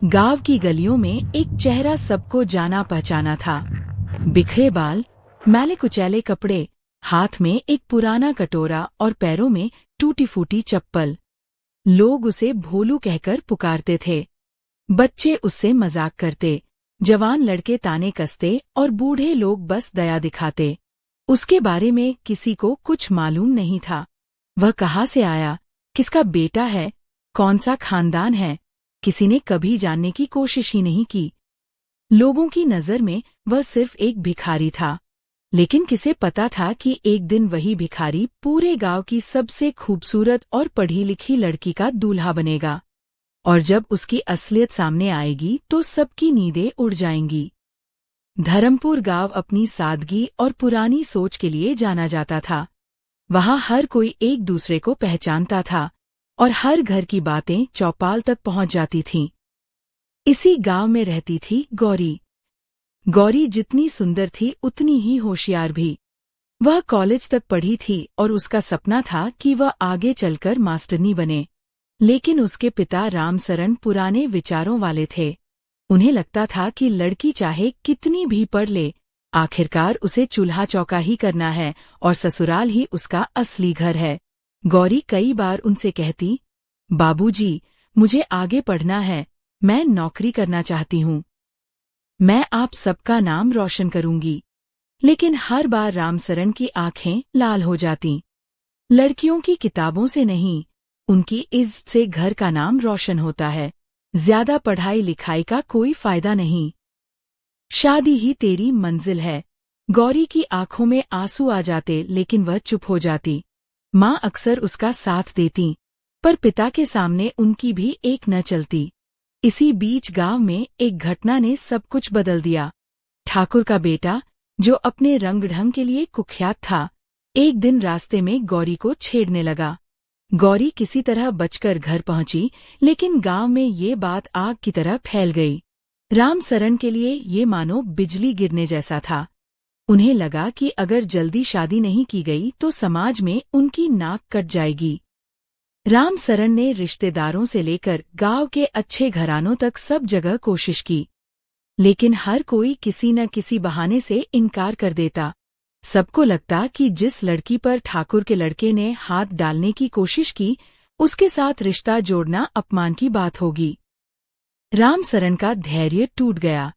गांव की गलियों में एक चेहरा सबको जाना पहचाना था। बिखरे बाल, मैले कुचैले कपड़े, हाथ में एक पुराना कटोरा और पैरों में टूटी फूटी चप्पल। लोग उसे भोलू कहकर पुकारते थे। बच्चे उससे मजाक करते, जवान लड़के ताने कसते और बूढ़े लोग बस दया दिखाते। उसके बारे में किसी को कुछ मालूम नहीं था। वह कहाँ से आया, किसका बेटा है, कौन सा खानदान है, किसी ने कभी जानने की कोशिश ही नहीं की। लोगों की नजर में वह सिर्फ एक भिखारी था, लेकिन किसे पता था कि एक दिन वही भिखारी पूरे गांव की सबसे खूबसूरत और पढ़ी लिखी लड़की का दूल्हा बनेगा। और जब उसकी असलियत सामने आएगी तो सबकी नींदें उड़ जाएंगी। धर्मपुर गांव अपनी सादगी और पुरानी सोच के लिए जाना जाता था। वहां हर कोई एक दूसरे को पहचानता था और हर घर की बातें चौपाल तक पहुंच जाती थीं। इसी गांव में रहती थी गौरी। गौरी जितनी सुंदर थी उतनी ही होशियार भी। वह कॉलेज तक पढ़ी थी और उसका सपना था कि वह आगे चलकर मास्टरनी बने। लेकिन उसके पिता रामसरन पुराने विचारों वाले थे। उन्हें लगता था कि लड़की चाहे कितनी भी पढ़ ले, आखिरकार उसे चूल्हा चौका ही करना है और ससुराल ही उसका असली घर है। गौरी कई बार उनसे कहती, बाबूजी, मुझे आगे पढ़ना है, मैं नौकरी करना चाहती हूँ, मैं आप सबका नाम रोशन करूंगी। लेकिन हर बार रामसरन की आंखें लाल हो जातीं। लड़कियों की किताबों से नहीं, उनकी इज्जत से घर का नाम रोशन होता है। ज्यादा पढ़ाई लिखाई का कोई फायदा नहीं। शादी ही तेरी मंजिल है। गौरी की आंखों में आंसू आ जाते, लेकिन वह चुप हो जाती। माँ अक्सर उसका साथ देती, पर पिता के सामने उनकी भी एक न चलती। इसी बीच गांव में एक घटना ने सब कुछ बदल दिया। ठाकुर का बेटा, जो अपने रंग ढंग के लिए कुख्यात था, एक दिन रास्ते में गौरी को छेड़ने लगा। गौरी किसी तरह बचकर घर पहुंची, लेकिन गांव में ये बात आग की तरह फैल गई। रामसरन के लिए ये मानो बिजली गिरने जैसा था। उन्हें लगा कि अगर जल्दी शादी नहीं की गई तो समाज में उनकी नाक कट जाएगी। रामसरन ने रिश्तेदारों से लेकर गांव के अच्छे घरानों तक सब जगह कोशिश की, लेकिन हर कोई किसी न किसी बहाने से इनकार कर देता। सबको लगता कि जिस लड़की पर ठाकुर के लड़के ने हाथ डालने की कोशिश की, उसके साथ रिश्ता जोड़ना अपमान की बात होगी। रामसरन का धैर्य टूट गया।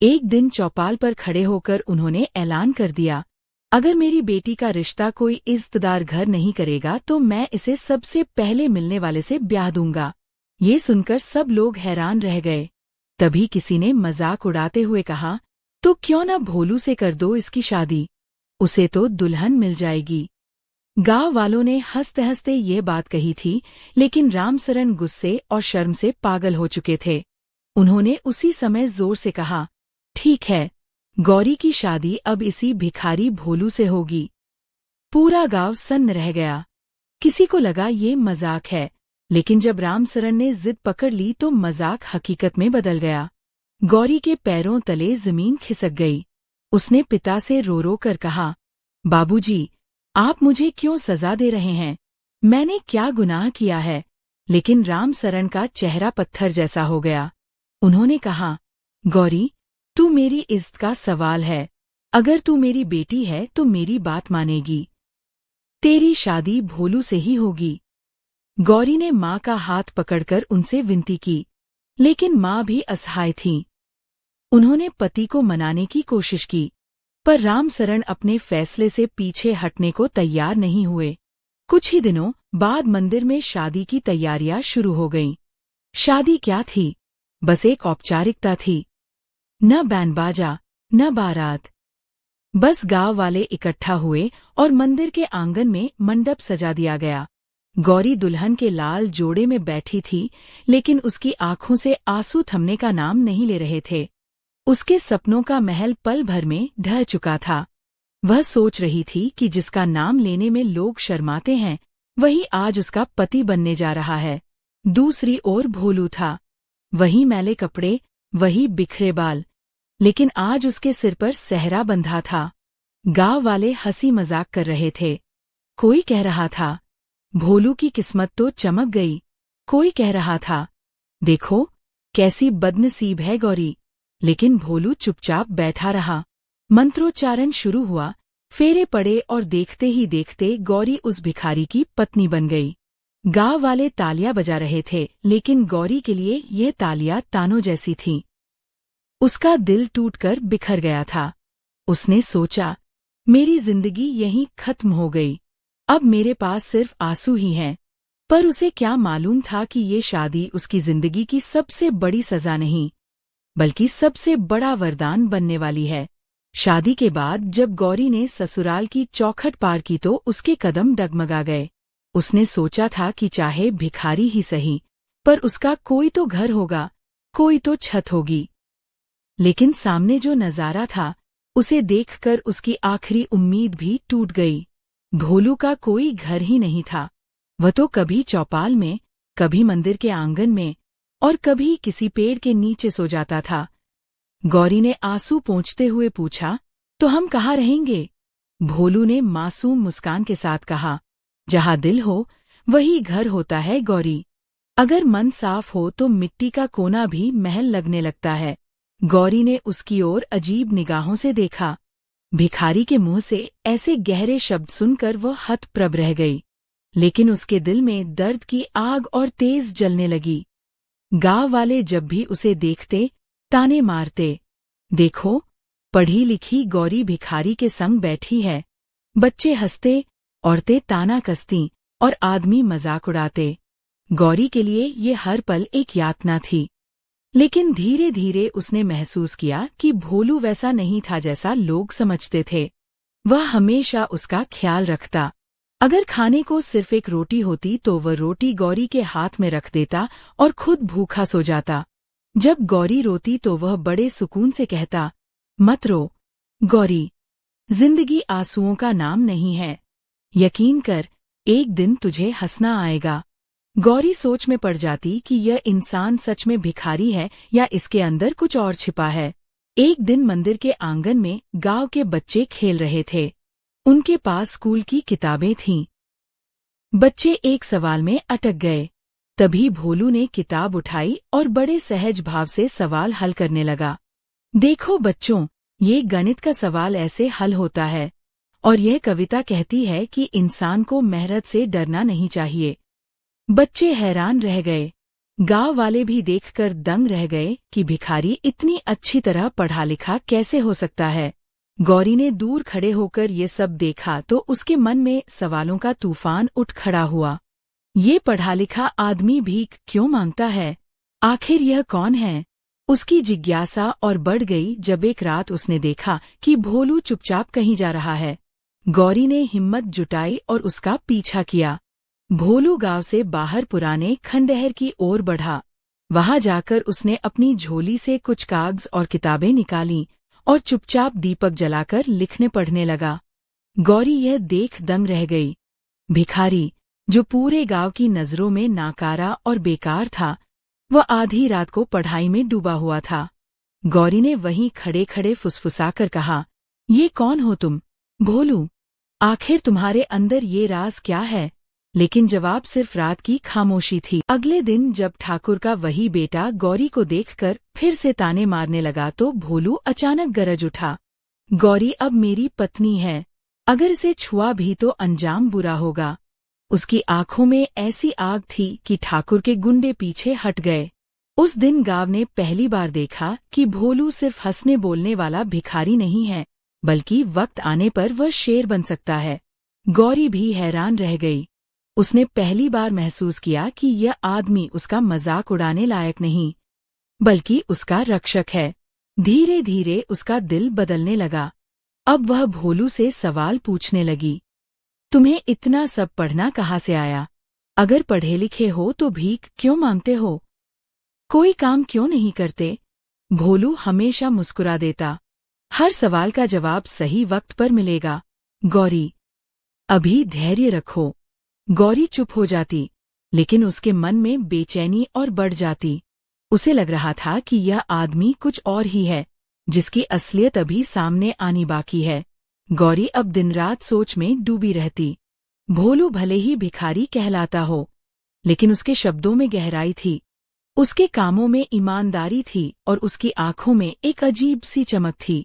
एक दिन चौपाल पर खड़े होकर उन्होंने ऐलान कर दिया, अगर मेरी बेटी का रिश्ता कोई इज्जतदार घर नहीं करेगा तो मैं इसे सबसे पहले मिलने वाले से ब्याह दूंगा। ये सुनकर सब लोग हैरान रह गए। तभी किसी ने मजाक उड़ाते हुए कहा, तो क्यों न भोलू से कर दो इसकी शादी, उसे तो दुल्हन मिल जाएगी। गांव वालों ने हंसते हंसते ये बात कही थी, लेकिन रामसरन गुस्से और शर्म से पागल हो चुके थे। उन्होंने उसी समय जोर से कहा, ठीक है, गौरी की शादी अब इसी भिखारी भोलू से होगी। पूरा गांव सन्न रह गया। किसी को लगा ये मजाक है, लेकिन जब रामसरन ने जिद पकड़ ली तो मजाक हकीकत में बदल गया। गौरी के पैरों तले जमीन खिसक गई। उसने पिता से रो रो कर कहा, बाबूजी, आप मुझे क्यों सजा दे रहे हैं? मैंने क्या गुनाह किया है? लेकिन रामसरन का चेहरा पत्थर जैसा हो गया। उन्होंने कहा, गौरी, तू मेरी इज्जत का सवाल है। अगर तू मेरी बेटी है तो मेरी बात मानेगी। तेरी शादी भोलू से ही होगी। गौरी ने माँ का हाथ पकड़कर उनसे विनती की, लेकिन माँ भी असहाय थीं। उन्होंने पति को मनाने की कोशिश की, पर रामसरन अपने फैसले से पीछे हटने को तैयार नहीं हुए। कुछ ही दिनों बाद मंदिर में शादी की तैयारियां शुरू हो गईं। शादी क्या थी, बस एक औपचारिकता थी। न बैंड बाजा, न बारात। बस गांव वाले इकट्ठा हुए और मंदिर के आंगन में मंडप सजा दिया गया। गौरी दुल्हन के लाल जोड़े में बैठी थी, लेकिन उसकी आंखों से आंसू थमने का नाम नहीं ले रहे थे। उसके सपनों का महल पल भर में ढह चुका था। वह सोच रही थी कि जिसका नाम लेने में लोग शर्माते हैं, वही आज उसका पति बनने जा रहा है। दूसरी ओर भोलू था। वही मैले कपड़े, वही बिखरे बाल, लेकिन आज उसके सिर पर सेहरा बंधा था। गांव वाले हंसी मजाक कर रहे थे। कोई कह रहा था, भोलू की किस्मत तो चमक गई। कोई कह रहा था, देखो, कैसी बदनसीब है गौरी। लेकिन भोलू चुपचाप बैठा रहा। मंत्रोच्चारण शुरू हुआ, फेरे पड़े और देखते ही देखते गौरी उस भिखारी की पत्नी बन गई। गांव वाले तालियां बजा रहे थे, लेकिन गौरी के लिए यह तालियां तानों जैसी थीं। उसका दिल टूटकर बिखर गया था। उसने सोचा, मेरी जिंदगी यहीं खत्म हो गई। अब मेरे पास सिर्फ आंसू ही हैं। पर उसे क्या मालूम था कि ये शादी उसकी जिंदगी की सबसे बड़ी सजा नहीं, बल्कि सबसे बड़ा वरदान बनने वाली है। शादी के बाद जब गौरी ने ससुराल की चौखट पार की तो उसके कदम डगमगा गए। उसने सोचा था कि चाहे भिखारी ही सही, पर उसका कोई तो घर होगा, कोई तो छत होगी। लेकिन सामने जो नजारा था, उसे देखकर उसकी आखिरी उम्मीद भी टूट गई। भोलू का कोई घर ही नहीं था। वह तो कभी चौपाल में, कभी मंदिर के आंगन में और कभी किसी पेड़ के नीचे सो जाता था। गौरी ने आंसू पोंछते हुए पूछा, तो हम कहाँ रहेंगे? भोलू ने मासूम मुस्कान के साथ कहा, जहाँ दिल हो वही घर होता है गौरी। अगर मन साफ हो तो मिट्टी का कोना भी महल लगने लगता है। गौरी ने उसकी ओर अजीब निगाहों से देखा। भिखारी के मुंह से ऐसे गहरे शब्द सुनकर वह हतप्रभ रह गई। लेकिन उसके दिल में दर्द की आग और तेज जलने लगी। गांव वाले जब भी उसे देखते ताने मारते, देखो, पढ़ी लिखी गौरी भिखारी के संग बैठी है। बच्चे हंसते, औरतें ताना कसतीं और आदमी मजाक उड़ाते। गौरी के लिए ये हर पल एक यातना थी। लेकिन धीरे धीरे उसने महसूस किया कि भोलू वैसा नहीं था जैसा लोग समझते थे। वह हमेशा उसका ख्याल रखता। अगर खाने को सिर्फ एक रोटी होती तो वह रोटी गौरी के हाथ में रख देता और खुद भूखा सो जाता। जब गौरी रोती तो वह बड़े सुकून से कहता, मत रो गौरी, जिंदगी आंसुओं का नाम नहीं है। यकीन कर, एक दिन तुझे हंसना आएगा। गौरी सोच में पड़ जाती कि यह इंसान सच में भिखारी है या इसके अंदर कुछ और छिपा है। एक दिन मंदिर के आंगन में गांव के बच्चे खेल रहे थे। उनके पास स्कूल की किताबें थीं। बच्चे एक सवाल में अटक गए। तभी भोलू ने किताब उठाई और बड़े सहज भाव से सवाल हल करने लगा। देखो बच्चों, ये गणित का सवाल ऐसे हल होता है, और यह कविता कहती है कि इंसान को मेहनत से डरना नहीं चाहिए। बच्चे हैरान रह गए। गांव वाले भी देखकर दंग रह गए कि भिखारी इतनी अच्छी तरह पढ़ा लिखा कैसे हो सकता है। गौरी ने दूर खड़े होकर ये सब देखा तो उसके मन में सवालों का तूफान उठ खड़ा हुआ। ये पढ़ा लिखा आदमी भीख क्यों मांगता है? आखिर यह कौन है? उसकी जिज्ञासा और बढ़ गई जब एक रात उसने देखा कि भोलू चुपचाप कहीं जा रहा है। गौरी ने हिम्मत जुटाई और उसका पीछा किया। भोलू गांव से बाहर पुराने खंडहर की ओर बढ़ा। वहां जाकर उसने अपनी झोली से कुछ कागज और किताबें निकालीं और चुपचाप दीपक जलाकर लिखने पढ़ने लगा। गौरी यह देख दंग रह गई। भिखारी, जो पूरे गांव की नजरों में नाकारा और बेकार था, वह आधी रात को पढ़ाई में डूबा हुआ था। गौरी ने वहीं खड़े खड़े फुसफुसाकर कहा, ये कौन हो तुम? भोलू, आखिर तुम्हारे अंदर ये राज क्या है? लेकिन जवाब सिर्फ रात की खामोशी थी। अगले दिन जब ठाकुर का वही बेटा गौरी को देखकर फिर से ताने मारने लगा तो भोलू अचानक गरज उठा, गौरी अब मेरी पत्नी है। अगर इसे छुआ भी तो अंजाम बुरा होगा। उसकी आंखों में ऐसी आग थी कि ठाकुर के गुंडे पीछे हट गए। उस दिन गांव ने पहली बार देखा कि भोलू सिर्फ हंसने बोलने वाला भिखारी नहीं है, बल्कि वक्त आने पर वह शेर बन सकता है। गौरी भी हैरान रह गई। उसने पहली बार महसूस किया कि यह आदमी उसका मजाक उड़ाने लायक नहीं, बल्कि उसका रक्षक है। धीरे धीरे उसका दिल बदलने लगा। अब वह भोलू से सवाल पूछने लगी, तुम्हें इतना सब पढ़ना कहाँ से आया? अगर पढ़े लिखे हो तो भीख क्यों मांगते हो? कोई काम क्यों नहीं करते? भोलू हमेशा मुस्कुरा देता, हर सवाल का जवाब सही वक्त पर मिलेगा। गौरी, अभी धैर्य रखो। गौरी चुप हो जाती, लेकिन उसके मन में बेचैनी और बढ़ जाती। उसे लग रहा था कि यह आदमी कुछ और ही है, जिसकी असलियत अभी सामने आनी बाकी है। गौरी अब दिन रात सोच में डूबी रहती। भोलू भले ही भिखारी कहलाता हो, लेकिन उसके शब्दों में गहराई थी। उसके कामों में ईमानदारी थी और उसकी आंखों में एक अजीब सी चमक थी।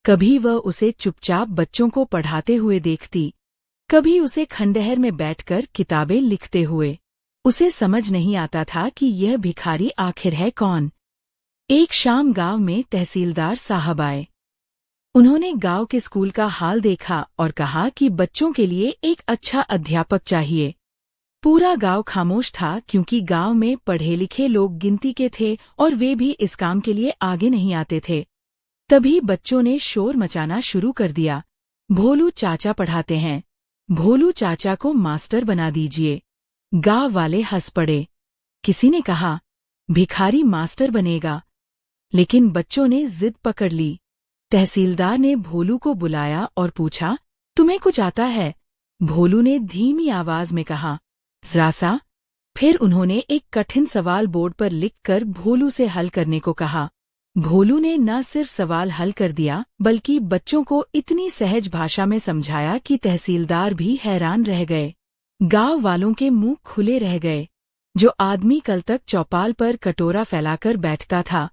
कभी वह उसे चुपचाप बच्चों को पढ़ाते हुए देखती, कभी उसे खंडहर में बैठकर किताबें लिखते हुए। उसे समझ नहीं आता था कि यह भिखारी आखिर है कौन। एक शाम गांव में तहसीलदार साहब आए। उन्होंने गांव के स्कूल का हाल देखा और कहा कि बच्चों के लिए एक अच्छा अध्यापक चाहिए। पूरा गांव खामोश था क्योंकि गांव में पढ़े लिखे लोग गिनती के थे और वे भी इस काम के लिए आगे नहीं आते थे। तभी बच्चों ने शोर मचाना शुरू कर दिया, भोलू चाचा पढ़ाते हैं, भोलू चाचा को मास्टर बना दीजिए। गांव वाले हंस पड़े। किसी ने कहा, भिखारी मास्टर बनेगा, लेकिन बच्चों ने जिद पकड़ ली। तहसीलदार ने भोलू को बुलाया और पूछा, तुम्हें कुछ आता है? भोलू ने धीमी आवाज में कहा, जरा सा। फिर उन्होंने एक कठिन सवाल बोर्ड पर लिखकर भोलू से हल करने को कहा। भोलू ने न सिर्फ सवाल हल कर दिया बल्कि बच्चों को इतनी सहज भाषा में समझाया कि तहसीलदार भी हैरान रह गए। गांव वालों के मुंह खुले रह गए। जो आदमी कल तक चौपाल पर कटोरा फैलाकर बैठता था,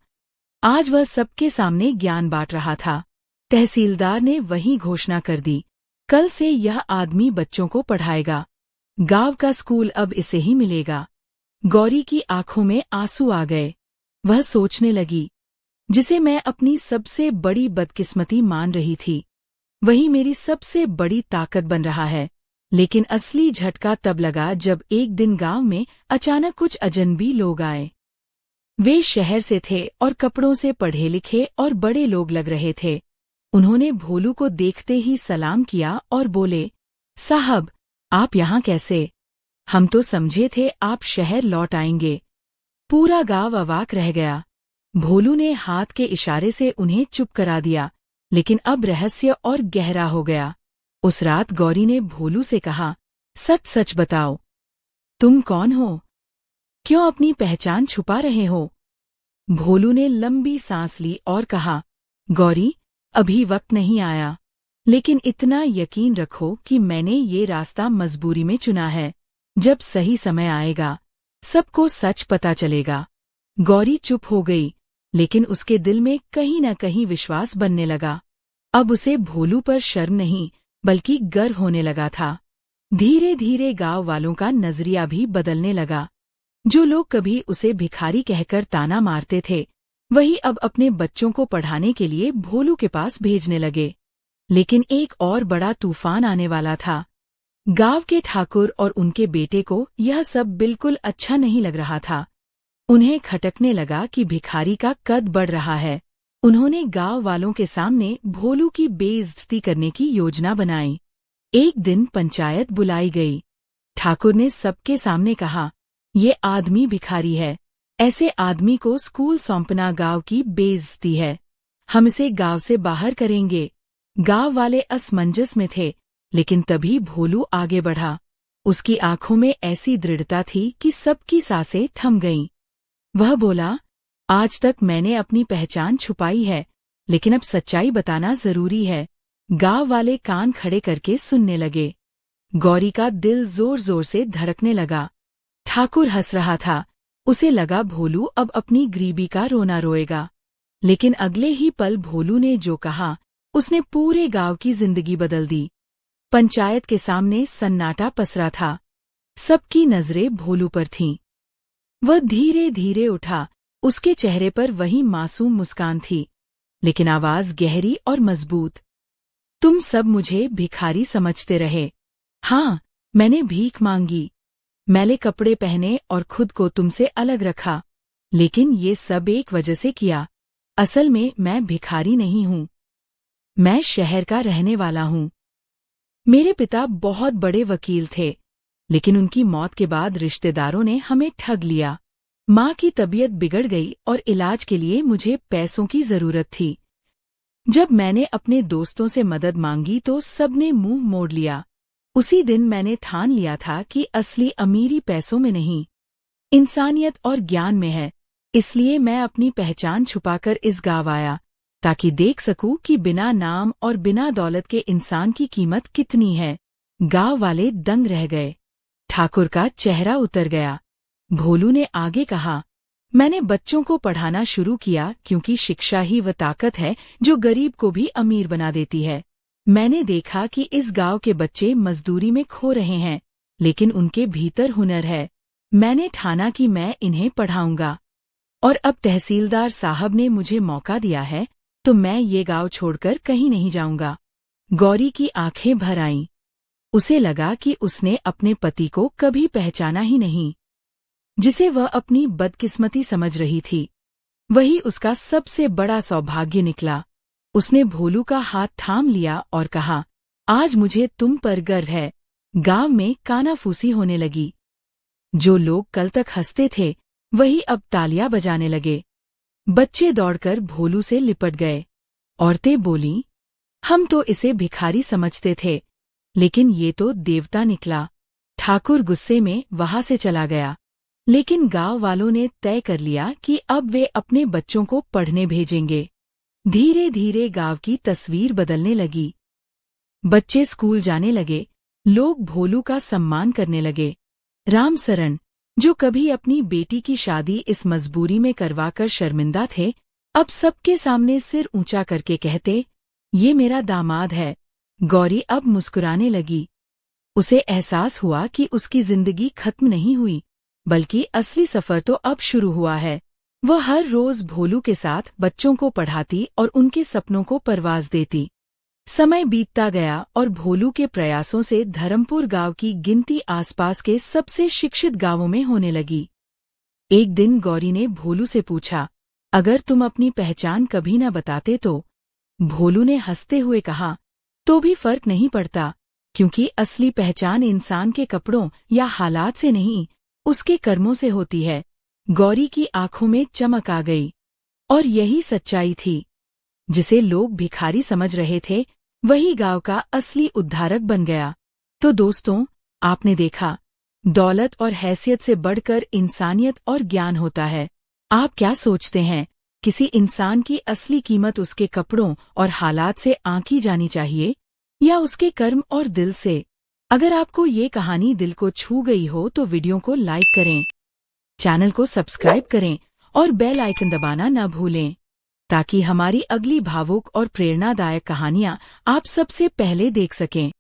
आज वह सबके सामने ज्ञान बांट रहा था। तहसीलदार ने वही घोषणा कर दी, कल से यह आदमी बच्चों को पढ़ाएगा। गांव का स्कूल अब इसे ही मिलेगा। गौरी की आंखों में आंसू आ गए। वह सोचने लगी, जिसे मैं अपनी सबसे बड़ी बदकिस्मती मान रही थी, वही मेरी सबसे बड़ी ताकत बन रहा है। लेकिन असली झटका तब लगा जब एक दिन गांव में अचानक कुछ अजनबी लोग आए। वे शहर से थे और कपड़ों से पढ़े लिखे और बड़े लोग लग रहे थे। उन्होंने भोलू को देखते ही सलाम किया और बोले, साहब, आप यहाँ कैसे? हम तो समझे थे आप शहर लौट आएंगे। पूरा गांव अवाक रह गया। भोलू ने हाथ के इशारे से उन्हें चुप करा दिया, लेकिन अब रहस्य और गहरा हो गया। उस रात गौरी ने भोलू से कहा, सच सच बताओ, तुम कौन हो? क्यों अपनी पहचान छुपा रहे हो? भोलू ने लंबी सांस ली और कहा, गौरी, अभी वक्त नहीं आया, लेकिन इतना यकीन रखो कि मैंने ये रास्ता मजबूरी में चुना है। जब सही समय आएगा, सबको सच पता चलेगा। गौरी चुप हो गई, लेकिन उसके दिल में कहीं न कहीं विश्वास बनने लगा। अब उसे भोलू पर शर्म नहीं बल्कि गर्व होने लगा था। धीरे धीरे गांव वालों का नजरिया भी बदलने लगा। जो लोग कभी उसे भिखारी कहकर ताना मारते थे, वही अब अपने बच्चों को पढ़ाने के लिए भोलू के पास भेजने लगे। लेकिन एक और बड़ा तूफान आने वाला था। गांव के ठाकुर और उनके बेटे को यह सब बिल्कुल अच्छा नहीं लग रहा था। उन्हें खटकने लगा कि भिखारी का कद बढ़ रहा है। उन्होंने गांव वालों के सामने भोलू की बेइज्जती करने की योजना बनाई। एक दिन पंचायत बुलाई गई। ठाकुर ने सबके सामने कहा, ये आदमी भिखारी है। ऐसे आदमी को स्कूल सौंपना गांव की बेइज्जती है। हम इसे गांव से बाहर करेंगे। गांव वाले असमंजस में थे, लेकिन तभी भोलू आगे बढ़ा। उसकी आंखों में ऐसी दृढ़ता थी कि सबकी सांसें थम गईं। वह बोला, आज तक मैंने अपनी पहचान छुपाई है, लेकिन अब सच्चाई बताना जरूरी है। गांव वाले कान खड़े करके सुनने लगे। गौरी का दिल जोर जोर से धड़कने लगा। ठाकुर हंस रहा था। उसे लगा भोलू अब अपनी गरीबी का रोना रोएगा। लेकिन अगले ही पल भोलू ने जो कहा, उसने पूरे गांव की जिंदगी बदल दी। पंचायत के सामने सन्नाटा पसरा था। सबकी नजरें भोलू पर थीं। वह धीरे धीरे उठा। उसके चेहरे पर वही मासूम मुस्कान थी, लेकिन आवाज गहरी और मजबूत। तुम सब मुझे भिखारी समझते रहे। हाँ, मैंने भीख मांगी, मैले कपड़े पहने और खुद को तुमसे अलग रखा, लेकिन ये सब एक वजह से किया। असल में मैं भिखारी नहीं हूँ, मैं शहर का रहने वाला हूँ। मेरे पिता बहुत बड़े वकील थे, लेकिन उनकी मौत के बाद रिश्तेदारों ने हमें ठग लिया। माँ की तबीयत बिगड़ गई और इलाज के लिए मुझे पैसों की जरूरत थी। जब मैंने अपने दोस्तों से मदद मांगी तो सबने मुंह मोड़ लिया। उसी दिन मैंने ठान लिया था कि असली अमीरी पैसों में नहीं, इंसानियत और ज्ञान में है। इसलिए मैं अपनी पहचान छुपाकर इस गांव आया, ताकि देख सकूं कि बिना नाम और बिना दौलत के इंसान की कीमत कितनी है। गांव वाले दंग रह गए। ठाकुर का चेहरा उतर गया। भोलू ने आगे कहा, मैंने बच्चों को पढ़ाना शुरू किया क्योंकि शिक्षा ही वह ताकत है जो गरीब को भी अमीर बना देती है। मैंने देखा कि इस गांव के बच्चे मजदूरी में खो रहे हैं, लेकिन उनके भीतर हुनर है। मैंने ठाना कि मैं इन्हें पढ़ाऊंगा। और अब तहसीलदार साहब ने मुझे मौका दिया है, तो मैं ये गांव छोड़कर कहीं नहीं जाऊंगा। गौरी की आंखें भर आईं। उसे लगा कि उसने अपने पति को कभी पहचाना ही नहीं, जिसे वह अपनी बदकिस्मती समझ रही थी। वही उसका सबसे बड़ा सौभाग्य निकला। उसने भोलू का हाथ थाम लिया और कहा, आज मुझे तुम पर गर्व है। गांव में कानाफूसी होने लगी। जो लोग कल तक हंसते थे वही अब तालियां बजाने लगे। बच्चे दौड़कर भोलू से लिपट गए। औरतें बोलीं, हम तो इसे भिखारी समझते थे, लेकिन ये तो देवता निकला। ठाकुर गुस्से में वहां से चला गया, लेकिन गांव वालों ने तय कर लिया कि अब वे अपने बच्चों को पढ़ने भेजेंगे। धीरे धीरे गांव की तस्वीर बदलने लगी। बच्चे स्कूल जाने लगे, लोग भोलू का सम्मान करने लगे। रामसरन, जो कभी अपनी बेटी की शादी इस मजबूरी में करवाकर शर्मिंदा थे, अब सबके सामने सिर ऊंचा करके कहते, ये मेरा दामाद है। गौरी अब मुस्कुराने लगी। उसे एहसास हुआ कि उसकी जिंदगी खत्म नहीं हुई, बल्कि असली सफर तो अब शुरू हुआ है। वह हर रोज भोलू के साथ बच्चों को पढ़ाती और उनके सपनों को परवाज देती। समय बीतता गया और भोलू के प्रयासों से धर्मपुर गांव की गिनती आसपास के सबसे शिक्षित गांवों में होने लगी। एक दिन गौरी ने भोलू से पूछा, अगर तुम अपनी पहचान कभी न बताते तो? भोलू ने हंसते हुए कहा, तो भी फर्क नहीं पड़ता, क्योंकि असली पहचान इंसान के कपड़ों या हालात से नहीं, उसके कर्मों से होती है। गौरी की आंखों में चमक आ गई। और यही सच्चाई थी। जिसे लोग भिखारी समझ रहे थे, वही गांव का असली उद्धारक बन गया। तो दोस्तों, आपने देखा, दौलत और हैसियत से बढ़कर इंसानियत और ज्ञान होता है। आप क्या सोचते हैं, किसी इंसान की असली कीमत उसके कपड़ों और हालात से आंकी जानी चाहिए या उसके कर्म और दिल से? अगर आपको ये कहानी दिल को छू गई हो तो वीडियो को लाइक करें, चैनल को सब्सक्राइब करें और बेल आइकन दबाना न भूलें, ताकि हमारी अगली भावुक और प्रेरणादायक कहानियां आप सबसे पहले देख सकें।